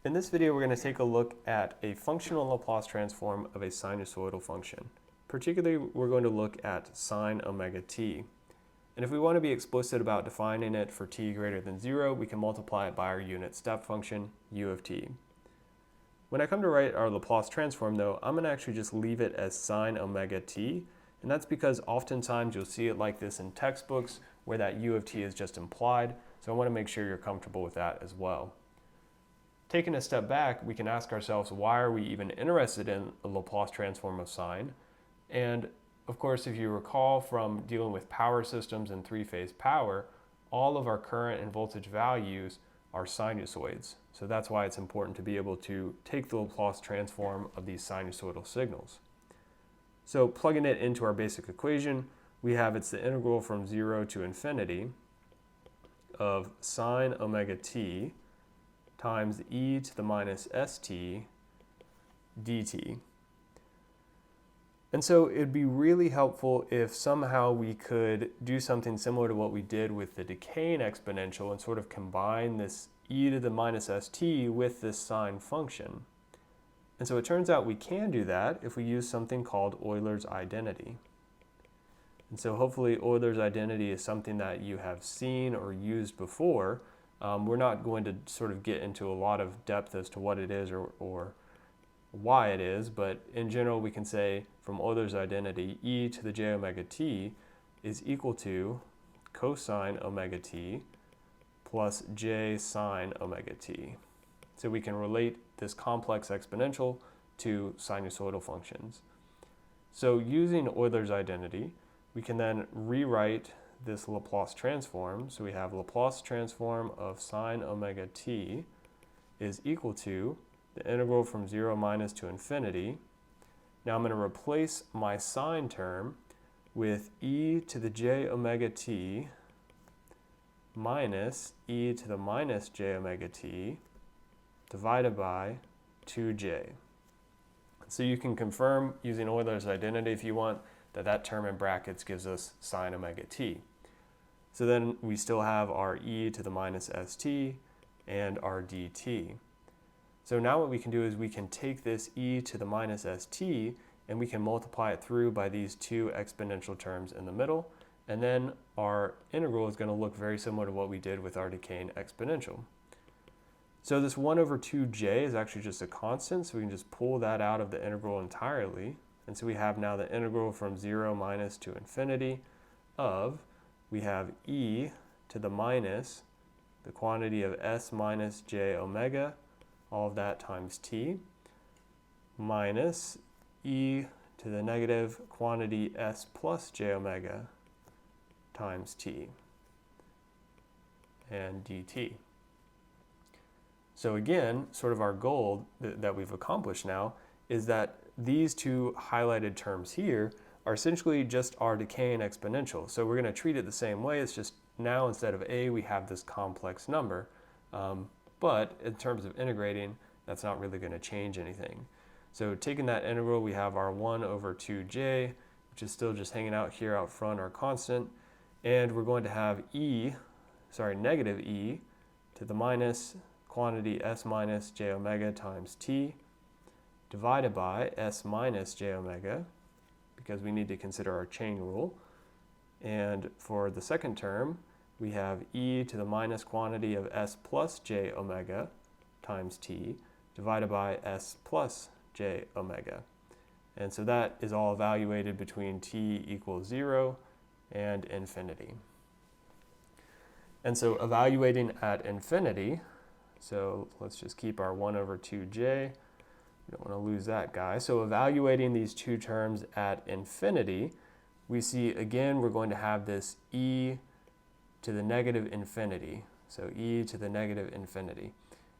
In this video, we're going to take a look at a functional Laplace transform of a sinusoidal function. Particularly, we're going to look at sine omega t. And if we want to be explicit about defining it for t greater than 0, we can multiply it by our unit step function, u of t. When I come to write our Laplace transform, though, I'm going to actually just leave it as sine omega t. And that's because oftentimes you'll see it like this in textbooks where that u of t is just implied. So I want to make sure you're comfortable with that as well. Taking a step back, we can ask ourselves, why are we even interested in a Laplace transform of sine? And of course, if you recall from dealing with power systems and three-phase power, all of our current and voltage values are sinusoids. So that's why it's important to be able to take the Laplace transform of these sinusoidal signals. So plugging it into our basic equation, we have it's the integral from 0 to infinity of sine omega t times e to the minus st dt. And so it'd be really helpful if somehow we could do something similar to what we did with the decaying exponential and sort of combine this e to the minus st with this sine function. And so it turns out we can do that if we use something called Euler's identity. And so hopefully Euler's identity is something that you have seen or used before. We're not going to sort of get into a lot of depth as to what it is or why it is, but in general we can say from Euler's identity, e to the j omega t is equal to cosine omega t plus j sine omega t. So we can relate this complex exponential to sinusoidal functions. So using Euler's identity, we can then rewrite this Laplace transform. So we have Laplace transform of sine omega t is equal to the integral from 0 minus to infinity. Now I'm going to replace my sine term with e to the j omega t minus e to the minus j omega t divided by 2j. So you can confirm using Euler's identity if you want that that term in brackets gives us sine omega t. So then we still have our e to the minus st and our dt. So now what we can do is we can take this e to the minus st and we can multiply it through by these two exponential terms in the middle. And then our integral is going to look very similar to what we did with our decaying exponential. So this 1 over 2j is actually just a constant, so we can just pull that out of the integral entirely. And so we have now the integral from 0 minus to infinity of, we have e to the minus the quantity of s minus j omega, all of that times t, minus e to the negative quantity s plus j omega times t, and dt. So again, sort of our goal that we've accomplished now is that these two highlighted terms here are essentially just our decaying exponential. So we're going to treat it the same way. It's just now instead of a, we have this complex number. But in terms of integrating, that's not really going to change anything. So taking that integral, we have our 1 over 2j, which is still just hanging out here out front, our constant. And we're going to have negative e to the minus quantity s minus j omega times t divided by s minus j omega, because we need to consider our chain rule. And for the second term, we have e to the minus quantity of s plus j omega times t divided by s plus j omega. And so that is all evaluated between t equals 0 and infinity. And so evaluating at infinity, so let's just keep our 1 over 2j. We don't want to lose that guy. So evaluating these two terms at infinity, we see again we're going to have this e to the negative infinity. So e to the negative infinity.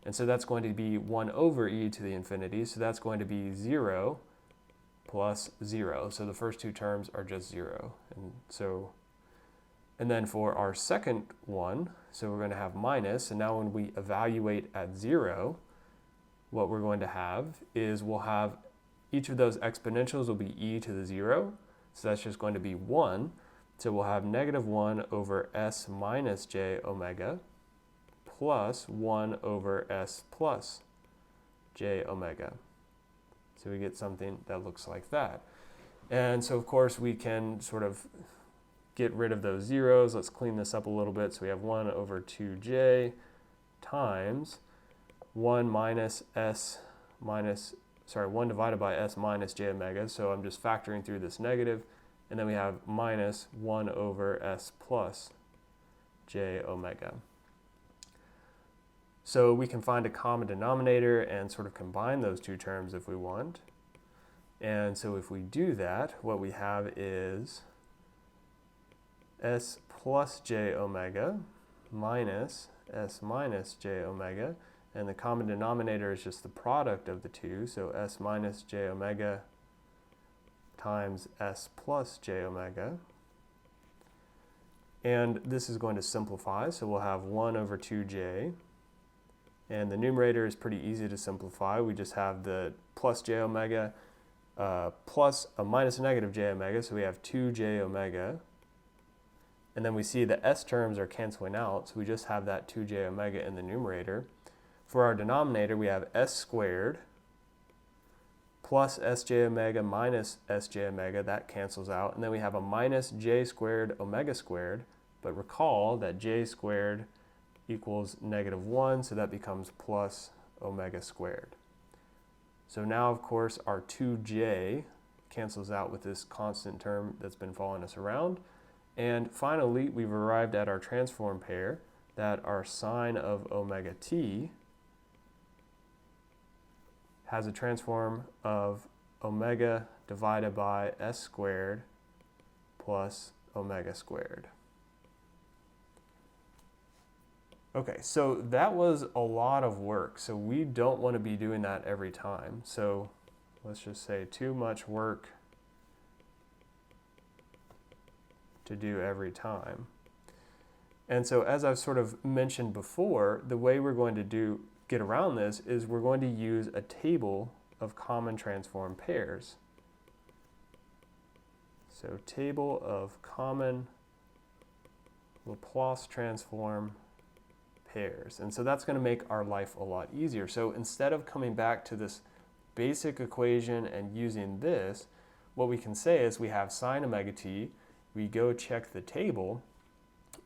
And so that's going to be 1 over e to the infinity. So that's going to be 0 plus 0. So the first two terms are just 0. And then for our second one, so we're going to have minus. And now when we evaluate at 0, what we're going to have is we'll have each of those exponentials will be e to the 0. So that's just going to be 1. So we'll have negative 1 over s minus j omega plus 1 over s plus j omega. So we get something that looks like that. And so of course we can sort of get rid of those zeros. Let's clean this up a little bit. So we have 1 over 2j times 1 minus s minus, 1 divided by s minus j omega. So I'm just factoring through this negative. And then we have minus 1 over s plus j omega. So we can find a common denominator and sort of combine those two terms if we want. And so if we do that, what we have is s plus j omega minus s minus j omega. And the common denominator is just the product of the two. So s minus j omega times s plus j omega. And this is going to simplify. So we'll have 1 over 2j. And the numerator is pretty easy to simplify. We just have the plus j omega plus a minus a negative j omega. So we have 2j omega. And then we see the s terms are canceling out. So we just have that 2j omega in the numerator. For our denominator, we have s squared plus sj omega minus sj omega. That cancels out. And then we have a minus j squared omega squared. But recall that j squared equals -1, so that becomes plus omega squared. So now, of course, our 2j cancels out with this constant term that's been following us around. And finally, we've arrived at our transform pair that our sine of omega t has a transform of omega divided by s squared plus omega squared. Okay, so that was a lot of work. So we don't want to be doing that every time. So let's just say too much work to do every time. And so as I've sort of mentioned before, the way we're going to get around this is we're going to use a table of common transform pairs. So table of common Laplace transform pairs. And so that's going to make our life a lot easier. So instead of coming back to this basic equation and using this, what we can say is we have sine omega t, we go check the table,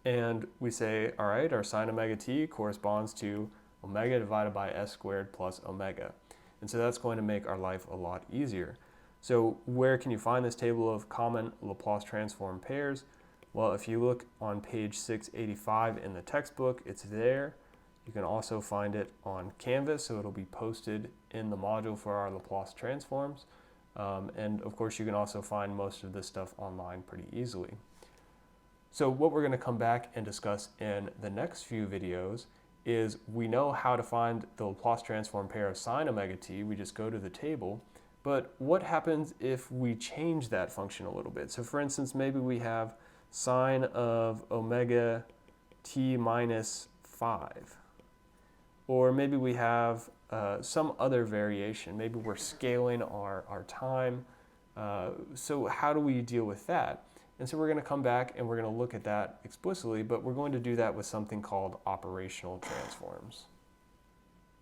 and we say, all right, our sine omega t corresponds to omega divided by s squared plus omega. And so that's going to make our life a lot easier. So where can you find this table of common Laplace transform pairs? Well, if you look on page 685 in the textbook, it's there. You can also find it on Canvas, so it'll be posted in the module for our Laplace transforms. And of course, you can also find most of this stuff online pretty easily. So what we're going to come back and discuss in the next few videos is we know how to find the Laplace transform pair of sine omega t. We just go to the table. But what happens if we change that function a little bit? So for instance, maybe we have sine of omega t minus 5. Or maybe we have some other variation. Maybe we're scaling our time. So how do we deal with that? And so we're going to come back and we're going to look at that explicitly, but we're going to do that with something called operational transforms.